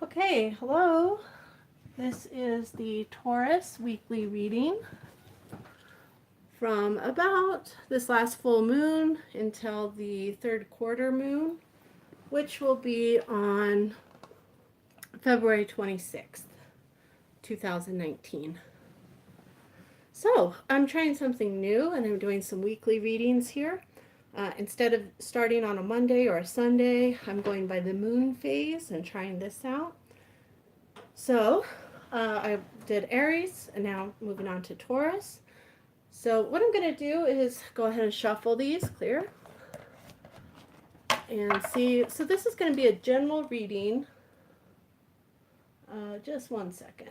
Okay, hello. This is the Taurus weekly reading from about this last full moon until the third quarter moon, which will be on February 26th, 2019. So, I'm trying something new and I'm doing some weekly readings here. Instead of starting on a Monday or a Sunday, I'm going by the moon phase and trying this out. So, I did Aries and now moving on to Taurus. So what I'm going to do is go ahead and shuffle these clear and see. So this is going to be a general reading. Just one second.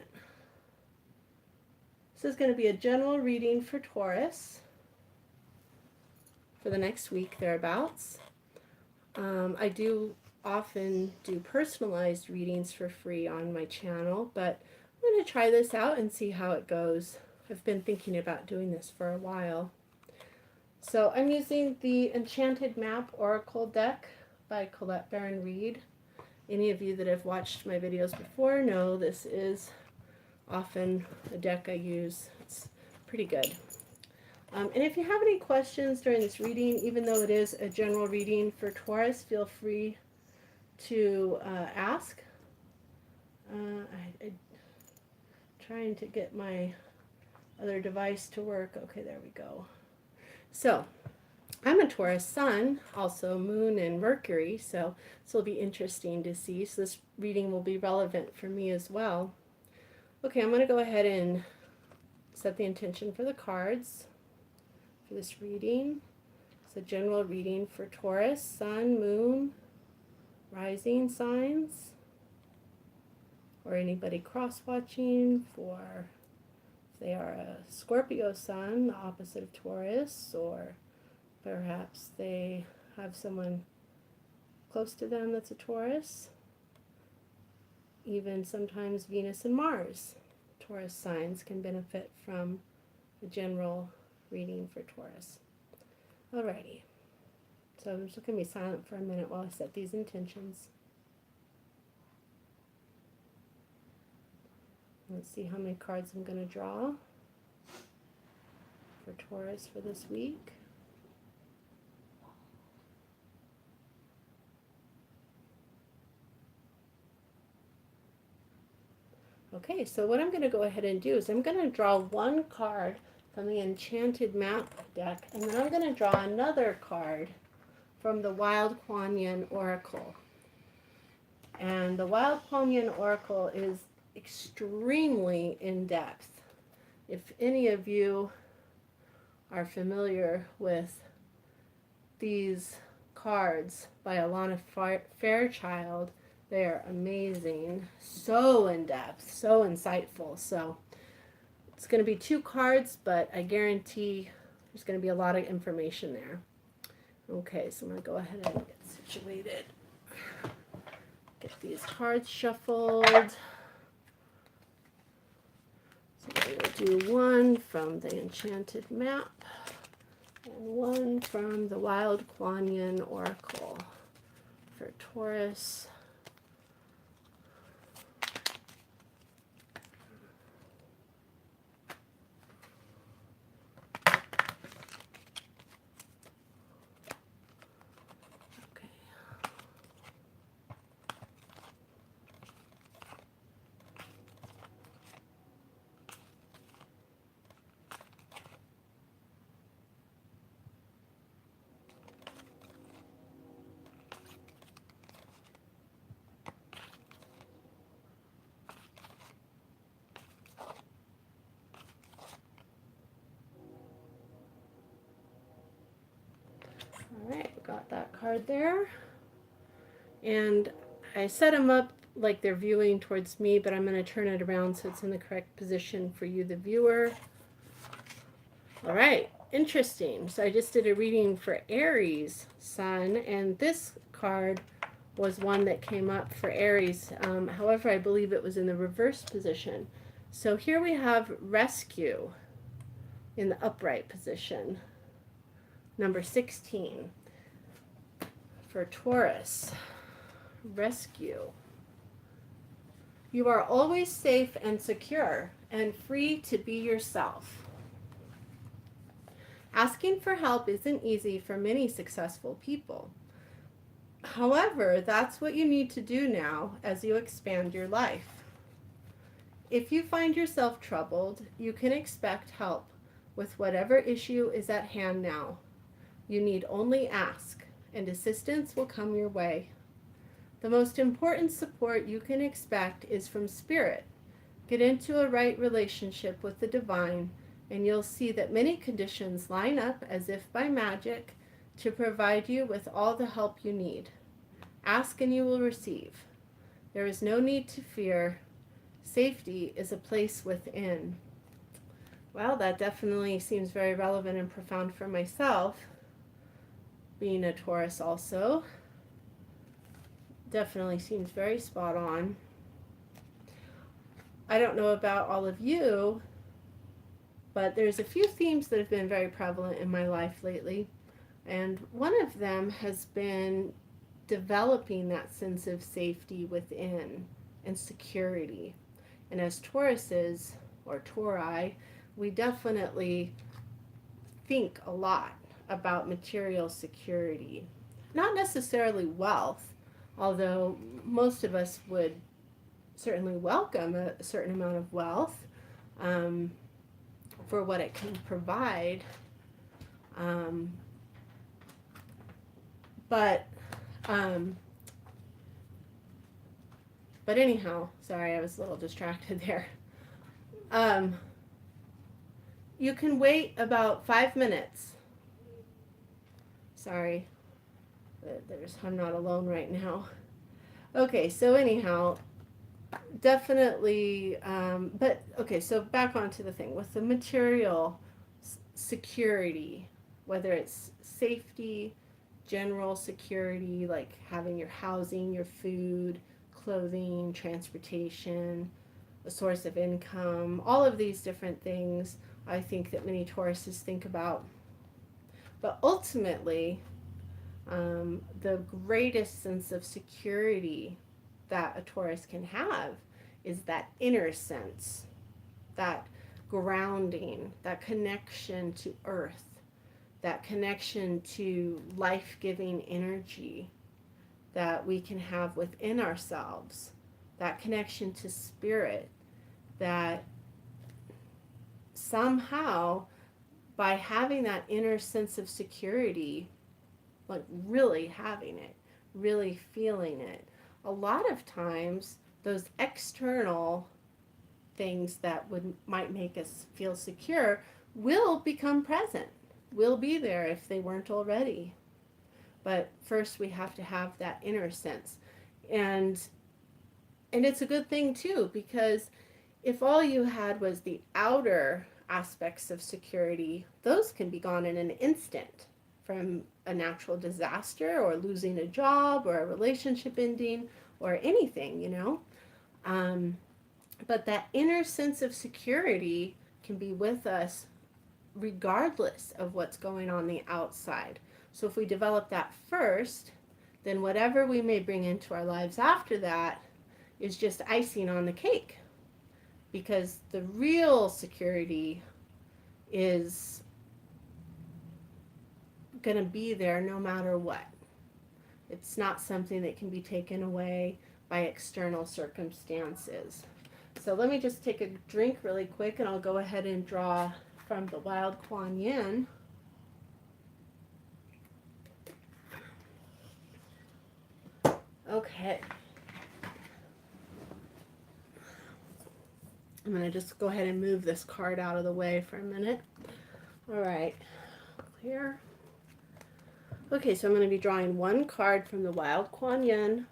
This is going to be a general reading for Taurus for the next week thereabouts. I do often do personalized readings for free on my channel, but I'm going to try this out and see how it goes. I've been thinking about doing this for a while. So I'm using the Enchanted Map Oracle deck by Colette Baron Reed. Any of you that have watched my videos before know this is often a deck I use. It's pretty good. And if you have any questions during this reading, even though it is a general reading for Taurus, feel free to ask. I'm trying to get my other device to work. Okay, there we go. So, I'm a Taurus sun, also moon and Mercury, so this will be interesting to see. So this reading will be relevant for me as well. Okay, I'm going to go ahead and set the intention for the cards for this reading. It's a general reading for Taurus, sun, moon, rising signs, or anybody cross-watching for if they are a Scorpio sun, the opposite of Taurus, or perhaps they have someone close to them that's a Taurus. Even sometimes Venus and Mars, Taurus signs, can benefit from a general reading for Taurus. Alrighty. So I'm just going to be silent for a minute while I set these intentions. Let's see how many cards I'm going to draw for Taurus for this week. Okay, so what I'm going to go ahead and do is I'm going to draw one card from the Enchanted Map deck, and then I'm going to draw another card from the Wild Kuan Yin Oracle. And the Wild Kuan Yin Oracle is extremely in-depth. If any of you are familiar with these cards by Alana Fairchild, they are amazing, so in-depth, so insightful. So it's going to be two cards, but I guarantee there's going to be a lot of information there. Okay, so I'm going to go ahead and get situated. Get these cards shuffled. So I will do one from the Enchanted Map and one from the Wild Kuan Yin Oracle for Taurus. Alright, got that card there. And I set them up like they're viewing towards me, but I'm going to turn it around so it's in the correct position for you, the viewer. Alright, interesting. So I just did a reading for Aries sun, and this card was one that came up for Aries. However, I believe it was in the reverse position. So here we have rescue in the upright position. Number 16 for Taurus. Rescue. You are always safe and secure and free to be yourself. Asking for help isn't easy for many successful people. However, that's what you need to do now as you expand your life. If you find yourself troubled, you can expect help with whatever issue is at hand now. You need only ask, and assistance will come your way. The most important support you can expect is from Spirit. Get into a right relationship with the divine, and you'll see that many conditions line up as if by magic to provide you with all the help you need. Ask and you will receive. There is no need to fear. Safety is a place within. Well, that definitely seems very relevant and profound for myself, being a Taurus also. Definitely seems very spot on. I don't know about all of you, but there's a few themes that have been very prevalent in my life lately. And one of them has been developing that sense of safety within and security. And as Tauruses, or Tauri, we definitely think a lot about material security. Not necessarily wealth, although most of us would certainly welcome a certain amount of wealth for what it can provide. But anyhow, sorry, I was a little distracted there. You can wait about 5 minutes. Sorry, I'm not alone right now. Okay, so anyhow, definitely, but okay, so back onto the thing with the material security, whether it's safety, general security, like having your housing, your food, clothing, transportation, a source of income, all of these different things I think that many Tauruses think about. But ultimately, the greatest sense of security that a Taurus can have is that inner sense, that grounding, that connection to earth, that connection to life-giving energy that we can have within ourselves, that connection to spirit, that somehow by having that inner sense of security, like really having it, really feeling it, a lot of times those external things that might make us feel secure will become present, will be there if they weren't already. But first we have to have that inner sense. And it's a good thing too, because if all you had was the outer aspects of security, those can be gone in an instant, from a natural disaster or losing a job or a relationship ending or anything, you know. But that inner sense of security can be with us regardless of what's going on the outside. So if we develop that first, then whatever we may bring into our lives after that is just icing on the cake. Because the real security is going to be there no matter what. It's not something that can be taken away by external circumstances. So let me just take a drink really quick and I'll go ahead and draw from the Wild Kuan Yin. Okay. I'm going to just go ahead and move this card out of the way for a minute. All right. Clear. Okay, so I'm going to be drawing one card from the Wild Kuan Yin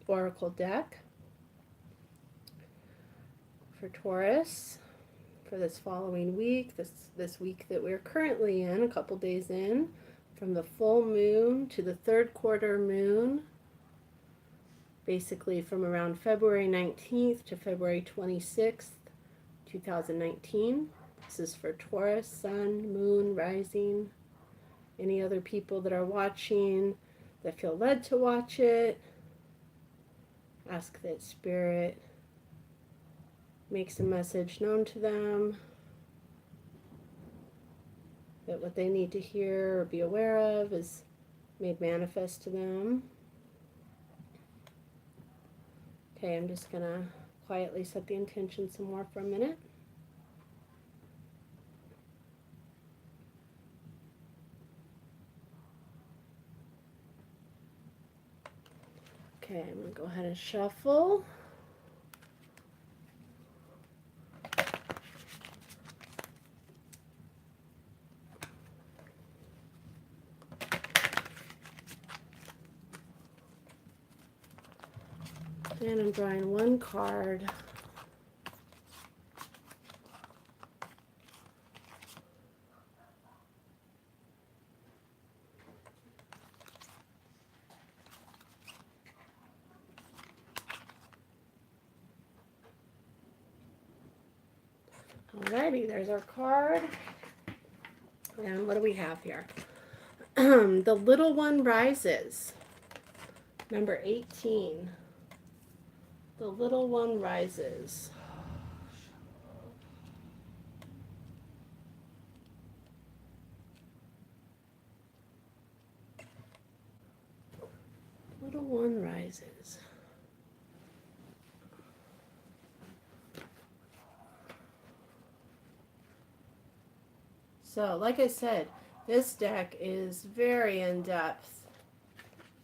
Oracle deck for Taurus for this following week, this week that we're currently in, a couple days in, from the full moon to the third quarter moon, basically from around February 19th to February 26th, 2019. This is for Taurus, Sun, Moon, Rising. Any other people that are watching that feel led to watch it, ask that Spirit makes a message known to them, that what they need to hear or be aware of is made manifest to them. Okay, I'm just going to quietly set the intention some more for a minute. Okay, I'm going to go ahead and shuffle. And I'm drawing one card. Alrighty, there's our card. And what do we have here? The little one rises. Number 18. The little one rises. Little one rises. So, like I said, this deck is very in-depth.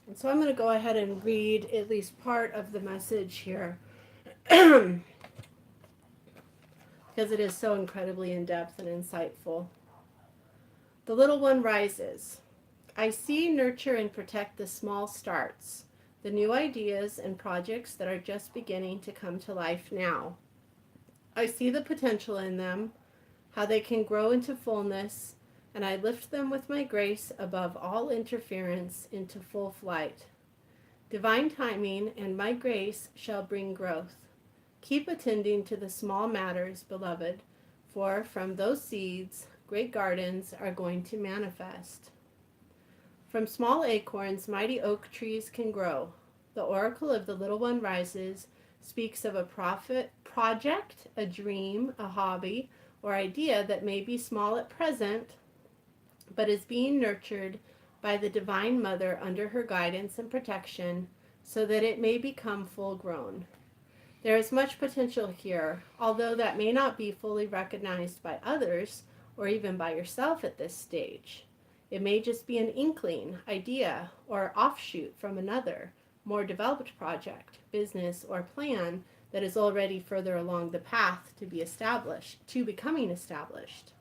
And so I'm going to go ahead and read at least part of the message here. Because it is so incredibly in-depth and insightful. The little one rises. I see, nurture, and protect the small starts, the new ideas and projects that are just beginning to come to life now. I see the potential in them, how they can grow into fullness, and I lift them with my grace above all interference into full flight. Divine timing and my grace shall bring growth. Keep attending to the small matters, beloved, for from those seeds, great gardens are going to manifest. From small acorns, mighty oak trees can grow. The oracle of the little one rises speaks of a project, a dream, a hobby, or idea that may be small at present, but is being nurtured by the Divine Mother under her guidance and protection so that it may become full grown. There is much potential here, although that may not be fully recognized by others or even by yourself at this stage. It may just be an inkling, idea, or offshoot from another, more developed project, business, or plan that is already further along the path to be established, to becoming established.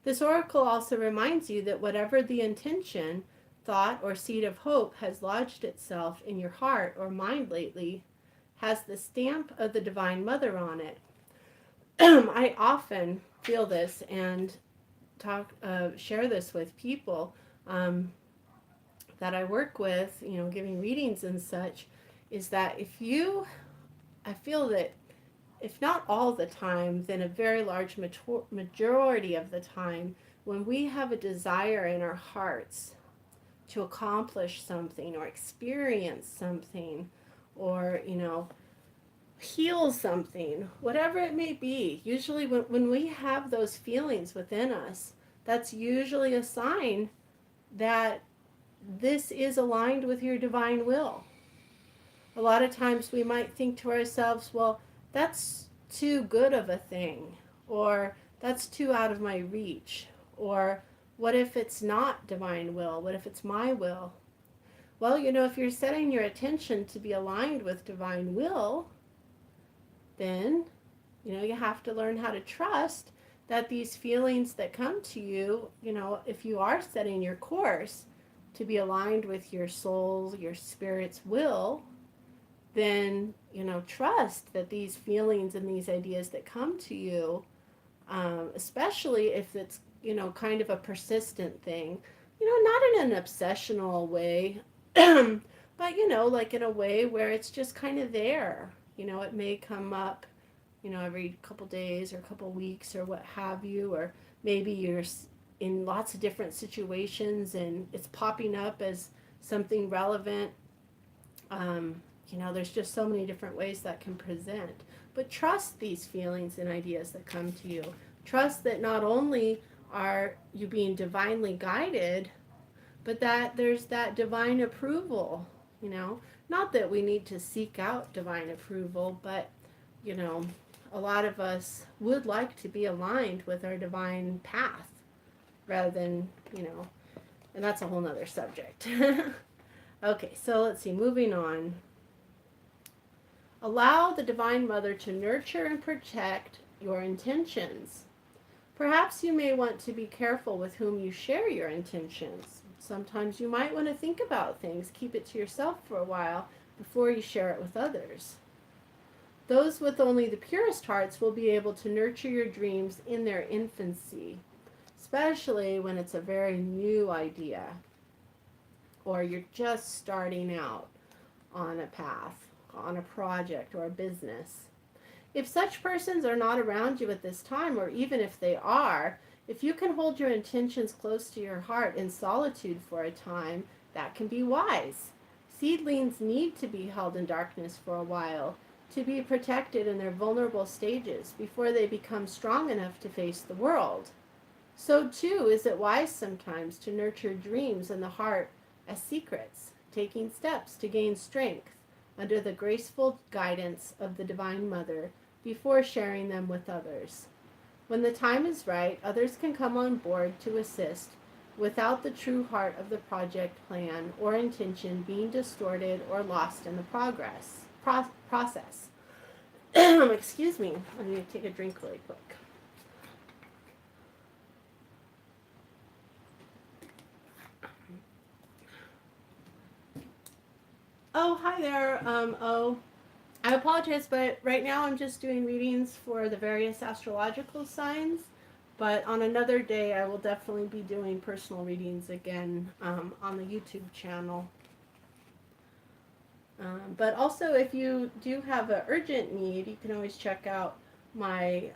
This oracle also reminds you that whatever the intention, thought, or seed of hope has lodged itself in your heart or mind lately has the stamp of the Divine Mother on it. I often feel this and share this with people that I work with, giving readings and such, is that I feel that if not all the time, then a very large majority of the time, when we have a desire in our hearts to accomplish something or experience something or, heal something, whatever it may be, usually when we have those feelings within us, that's usually a sign that this is aligned with your divine will. A lot of times we might think to ourselves, well, that's too good of a thing, or that's too out of my reach, or what if it's not divine will? What if it's my will? Well, if you're setting your attention to be aligned with divine will, then, you have to learn how to trust that these feelings that come to you, if you are setting your course to be aligned with your soul, your spirit's will, then, trust that these feelings and these ideas that come to you, especially if it's, kind of a persistent thing, not in an obsessional way, but, like in a way where it's just kind of there. It may come up, every couple days or couple weeks or what have you, or maybe you're in lots of different situations and it's popping up as something relevant, There's just so many different ways that can present. But trust these feelings and ideas that come to you. Trust that not only are you being divinely guided, but that there's that divine approval, Not that we need to seek out divine approval, but, a lot of us would like to be aligned with our divine path rather than, and that's a whole nother subject. Okay, so let's see, moving on. Allow the Divine Mother to nurture and protect your intentions. Perhaps you may want to be careful with whom you share your intentions. Sometimes you might want to think about things, keep it to yourself for a while before you share it with others. Those with only the purest hearts will be able to nurture your dreams in their infancy, especially when it's a very new idea or you're just starting out on a path, on a project or a business. If such persons are not around you at this time, or even if they are, if you can hold your intentions close to your heart in solitude for a time, that can be wise. Seedlings need to be held in darkness for a while, to be protected in their vulnerable stages before they become strong enough to face the world. So too is it wise sometimes to nurture dreams in the heart as secrets, taking steps to gain strength under the graceful guidance of the Divine Mother before sharing them with others. When the time is right, others can come on board to assist without the true heart of the project plan or intention being distorted or lost in the process. Excuse me, I'm going to take a drink really quick. Oh, hi there. I apologize, but right now I'm just doing readings for the various astrological signs. But on another day, I will definitely be doing personal readings again on the YouTube channel. But also, if you do have an urgent need, you can always check out my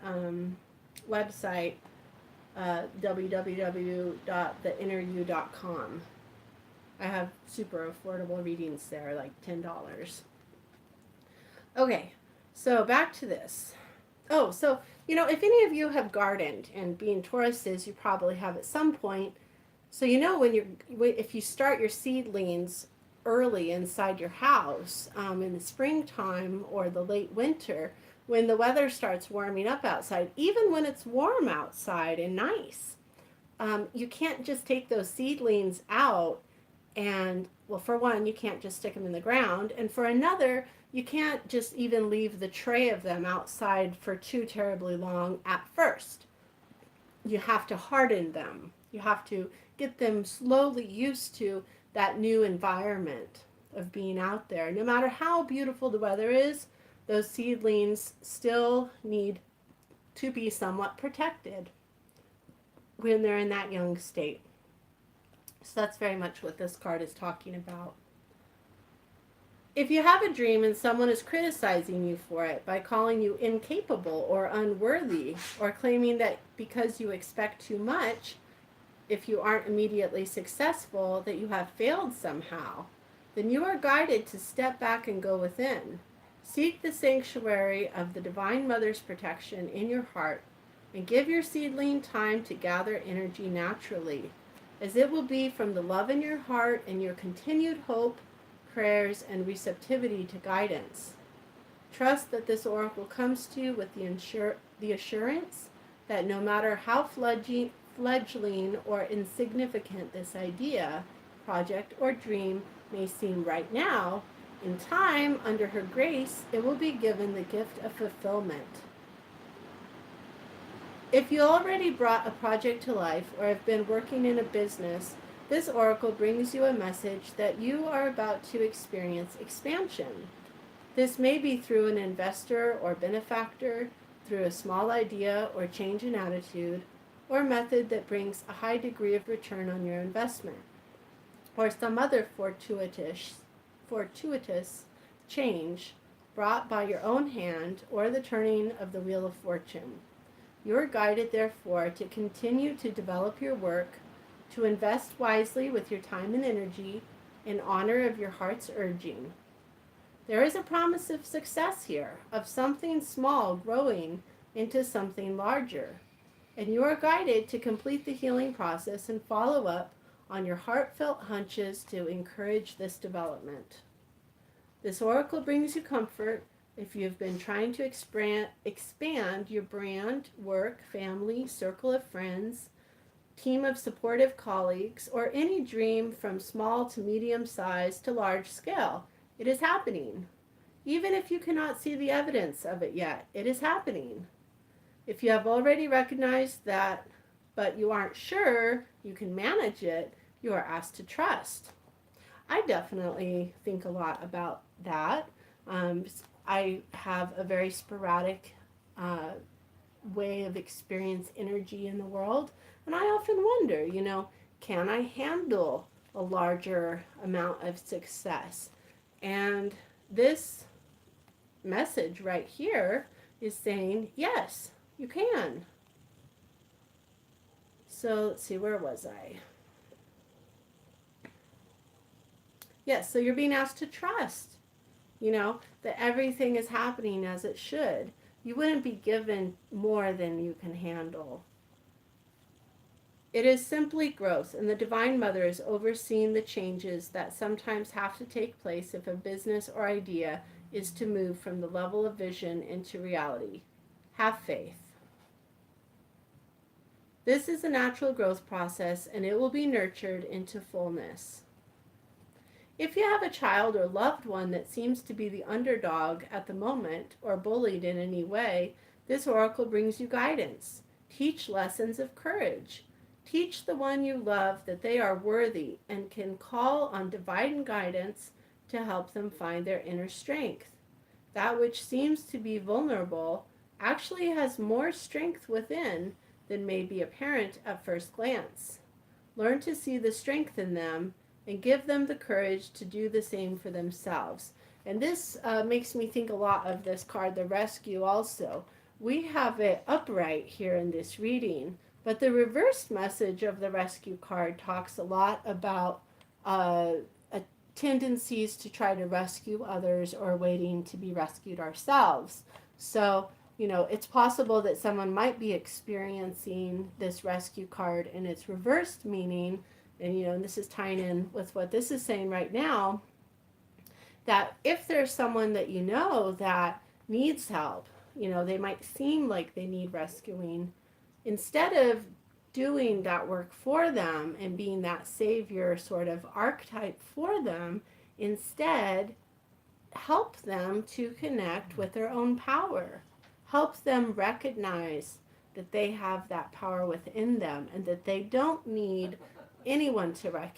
website, www.theinneryou.com. I have super affordable readings there, like $10. Okay, so back to this. Oh, so, if any of you have gardened, and being Tauruses, you probably have at some point. So, if you start your seedlings early inside your house in the springtime or the late winter, when the weather starts warming up outside, even when it's warm outside and nice, you can't just take those seedlings out and, well, for one, you can't just stick them in the ground. And for another, you can't just even leave the tray of them outside for too terribly long at first. You have to harden them. You have to get them slowly used to that new environment of being out there. No matter how beautiful the weather is, those seedlings still need to be somewhat protected when they're in that young state. So that's very much what this card is talking about. If you have a dream and someone is criticizing you for it by calling you incapable or unworthy, or claiming that because you expect too much, if you aren't immediately successful, that you have failed somehow, then you are guided to step back and go within. Seek the sanctuary of the Divine Mother's protection in your heart and give your seedling time to gather energy naturally, as it will be from the love in your heart and your continued hope, prayers, and receptivity to guidance. Trust that this oracle comes to you with the assurance that no matter how fledgling or insignificant this idea, project, or dream may seem right now, in time, under her grace, it will be given the gift of fulfillment. If you already brought a project to life or have been working in a business, this oracle brings you a message that you are about to experience expansion. This may be through an investor or benefactor, through a small idea or change in attitude, or method that brings a high degree of return on your investment, or some other fortuitous change brought by your own hand or the turning of the wheel of fortune. You are guided, therefore, to continue to develop your work, to invest wisely with your time and energy in honor of your heart's urging. There is a promise of success here, of something small growing into something larger. And you are guided to complete the healing process and follow up on your heartfelt hunches to encourage this development. This oracle brings you comfort if you've been trying to expand your brand, work, family, circle of friends, team of supportive colleagues, or any dream from small to medium size to large scale. It is happening. Even if you cannot see the evidence of it yet, it is happening. If you have already recognized that, but you aren't sure you can manage it, you are asked to trust. I definitely think a lot about that. I have a very sporadic way of experience energy in the world, and I often wonder, can I handle a larger amount of success? And this message right here is saying, yes, you can. So let's see, where was I? Yes, so you're being asked to trust, that everything is happening as it should. You wouldn't be given more than you can handle. It is simply growth, and the Divine Mother is overseeing the changes that sometimes have to take place if a business or idea is to move from the level of vision into reality. Have faith. This is a natural growth process, and it will be nurtured into fullness. If you have a child or loved one that seems to be the underdog at the moment or bullied in any way, this oracle brings you guidance. Teach lessons of courage. Teach the one you love that they are worthy and can call on divine guidance to help them find their inner strength. That which seems to be vulnerable actually has more strength within than may be apparent at first glance. Learn to see the strength in them and give them the courage to do the same for themselves. And this makes me think a lot of this card, the Rescue, also. We have it upright here in this reading, but the reversed message of the Rescue card talks a lot about tendencies to try to rescue others or waiting to be rescued ourselves. So, it's possible that someone might be experiencing this Rescue card in its reversed meaning, and this is tying in with what this is saying right now, that if there's someone that that needs help, they might seem like they need rescuing, instead of doing that work for them and being that savior sort of archetype for them, instead help them to connect with their own power. Help them recognize that they have that power within them and that they don't need anyone to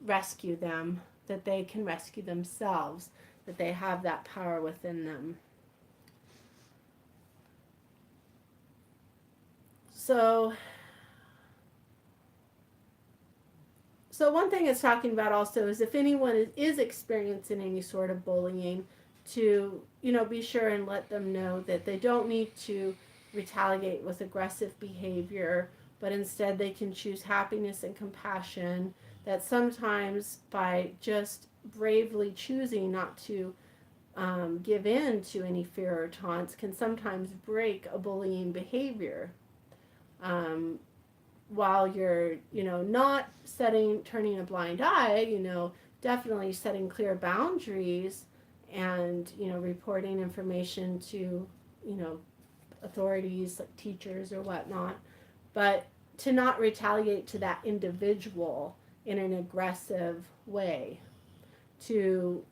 rescue them, that they can rescue themselves, that they have that power within them. So one thing it's talking about also is if anyone is experiencing any sort of bullying, to be sure and let them know that they don't need to retaliate with aggressive behavior, but instead they can choose happiness and compassion, that sometimes by just bravely choosing not to give in to any fear or taunts can sometimes break a bullying behavior. While you're, not turning a blind eye, definitely setting clear boundaries and, reporting information to, authorities like teachers or whatnot, but to not retaliate to that individual in an aggressive way, to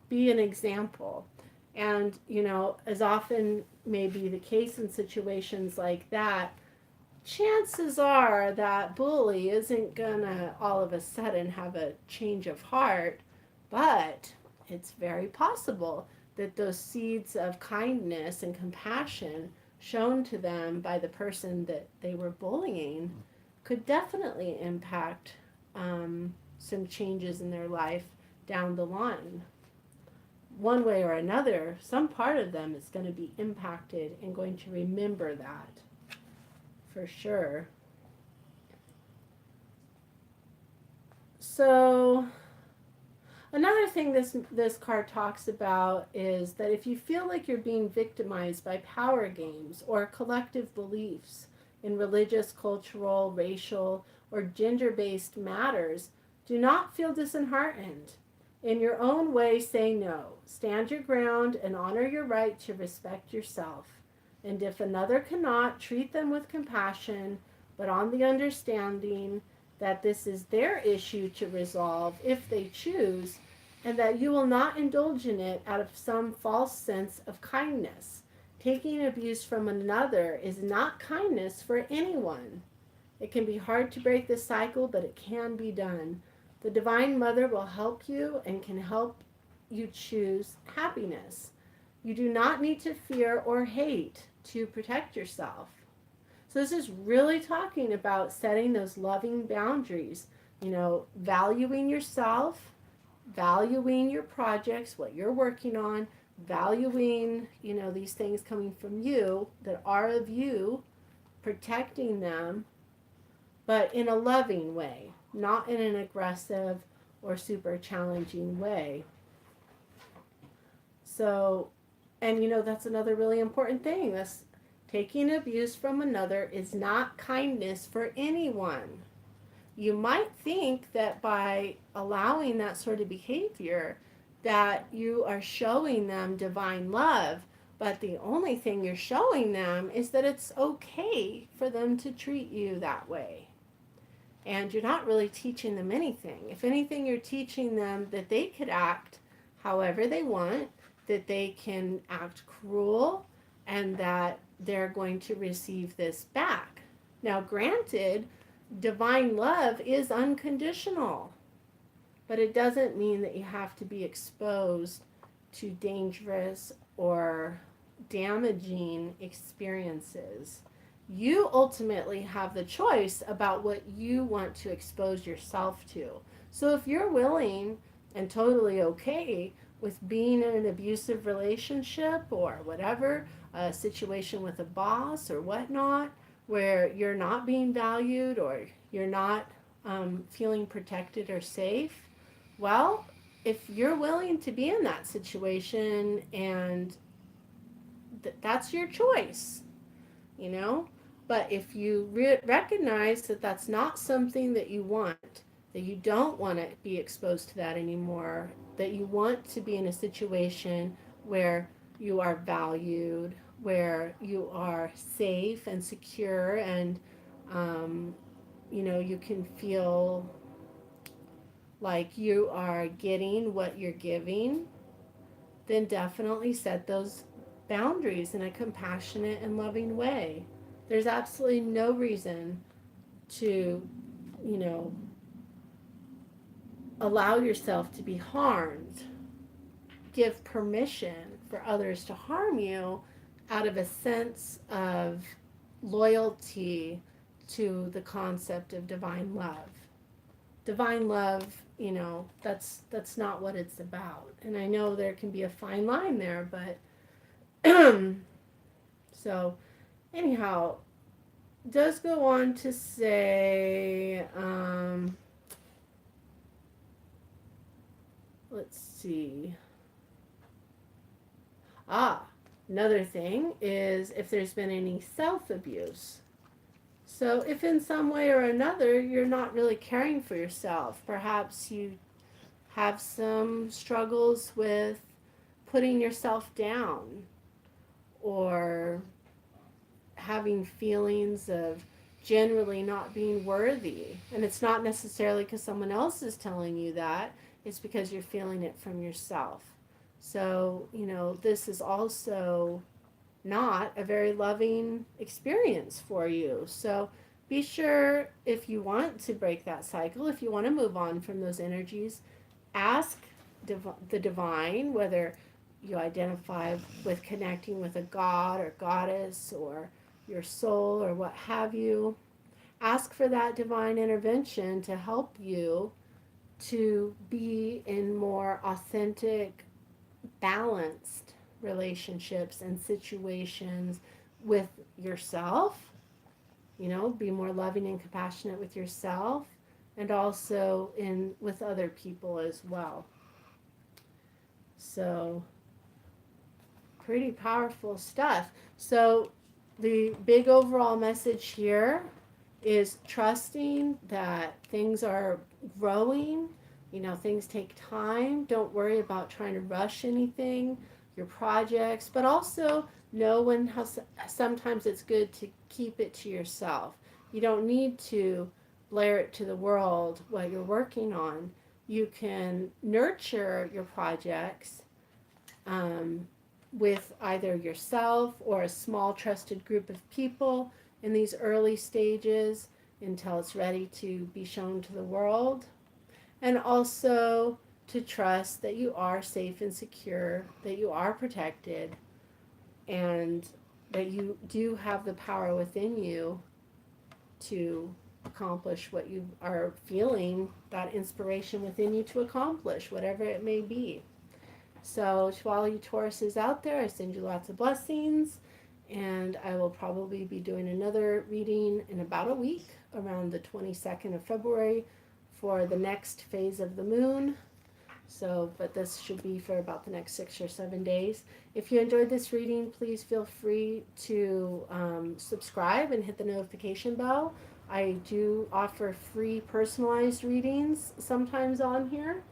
be an example. And, as often may be the case in situations like that, chances are that bully isn't gonna all of a sudden have a change of heart, but it's very possible that those seeds of kindness and compassion shown to them by the person that they were bullying could definitely impact some changes in their life down the line. One way or another, some part of them is going to be impacted and going to remember that for sure. So Another thing this card talks about is that if you feel like you're being victimized by power games or collective beliefs in religious, cultural, racial, or gender-based matters, do not feel disheartened. In your own way, say no. Stand your ground and honor your right to respect yourself. And if another cannot, treat them with compassion, but on the understanding that this is their issue to resolve if they choose, and that you will not indulge in it out of some false sense of kindness. Taking abuse from another is not kindness for anyone. It can be hard to break this cycle, but it can be done. The Divine Mother will help you and can help you choose happiness. You do not need to fear or hate to protect yourself. So this is really talking about setting those loving boundaries, valuing yourself, valuing your projects, what you're working on, valuing, these things coming from you that are of you, protecting them, but in a loving way, not in an aggressive or super challenging way. So, and that's another really important thing. This taking abuse from another is not kindness for anyone. You might think that by allowing that sort of behavior that you are showing them divine love, but the only thing you're showing them is that it's okay for them to treat you that way. And you're not really teaching them anything. If anything, you're teaching them that they could act however they want, that they can act cruel, and that they're going to receive this back. Now, granted, divine love is unconditional, but it doesn't mean that you have to be exposed to dangerous or damaging experiences. You ultimately have the choice about what you want to expose yourself to. So if you're willing and totally okay with being in an abusive relationship or whatever, a situation with a boss or whatnot, where you're not being valued or you're not feeling protected or safe, well, if you're willing to be in that situation, and that's your choice, but if you recognize that that's not something that you want, that you don't want to be exposed to that anymore, that you want to be in a situation where you are valued, where you are safe and secure, and you can feel like you are getting what you're giving, then definitely set those boundaries in a compassionate and loving way. There's absolutely no reason to, allow yourself to be harmed, give permission for others to harm you out of a sense of loyalty to the concept of divine love. Divine love, that's not what it's about. And I know there can be a fine line there, but so anyhow, does go on to say, let's see. Another thing is if there's been any self-abuse. So if in some way or another you're not really caring for yourself, perhaps you have some struggles with putting yourself down, or having feelings of generally not being worthy. And it's not necessarily because someone else is telling you that, it's because you're feeling it from yourself. So, this is also not a very loving experience for you. So be sure, if you want to break that cycle, if you want to move on from those energies, ask the divine, whether you identify with connecting with a god or goddess or your soul or what have you. Ask for that divine intervention to help you to be in more authentic, balanced relationships and situations with yourself. Be more loving and compassionate with yourself, and also with other people as well. So pretty powerful stuff. So the big overall message here is trusting that things are growing. You know, things take time. Don't worry about trying to rush anything, your projects, but also know when how sometimes it's good to keep it to yourself. You don't need to blare it to the world what you're working on. You can nurture your projects um, with either yourself or a small trusted group of people in these early stages until it's ready to be shown to the world. And also to trust that you are safe and secure, that you are protected, and that you do have the power within you to accomplish what you are feeling, that inspiration within you to accomplish, whatever it may be. So to all you Tauruses out there, I send you lots of blessings, and I will probably be doing another reading in about a week, around the 22nd of February, for the next phase of the moon. So, but this should be for about the next 6 or 7 days. If you enjoyed this reading, please feel free to subscribe and hit the notification bell. I do offer free personalized readings sometimes on here.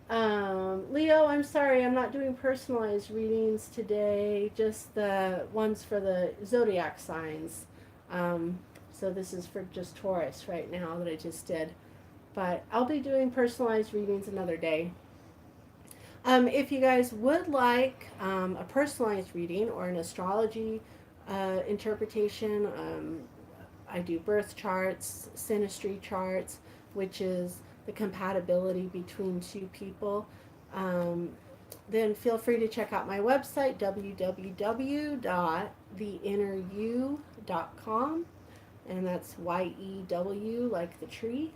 Leo, I'm sorry, I'm not doing personalized readings today, just the ones for the zodiac signs. So this is for just Taurus right now that I just did. But I'll be doing personalized readings another day. If you guys would like a personalized reading or an astrology interpretation, I do birth charts, synastry charts, which is the compatibility between two people. Then feel free to check out my website, www.theinneryou.com, and that's YEW, like the tree.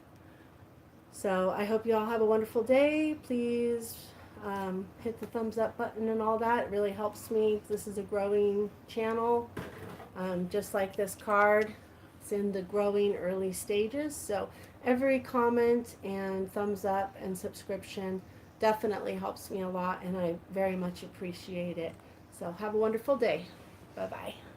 So I hope you all have a wonderful day. Please hit the thumbs up button and all that. It really helps me. This is a growing channel, just like this card. It's in the growing early stages. So every comment and thumbs up and subscription definitely helps me a lot, and I very much appreciate it. So have a wonderful day. Bye-bye.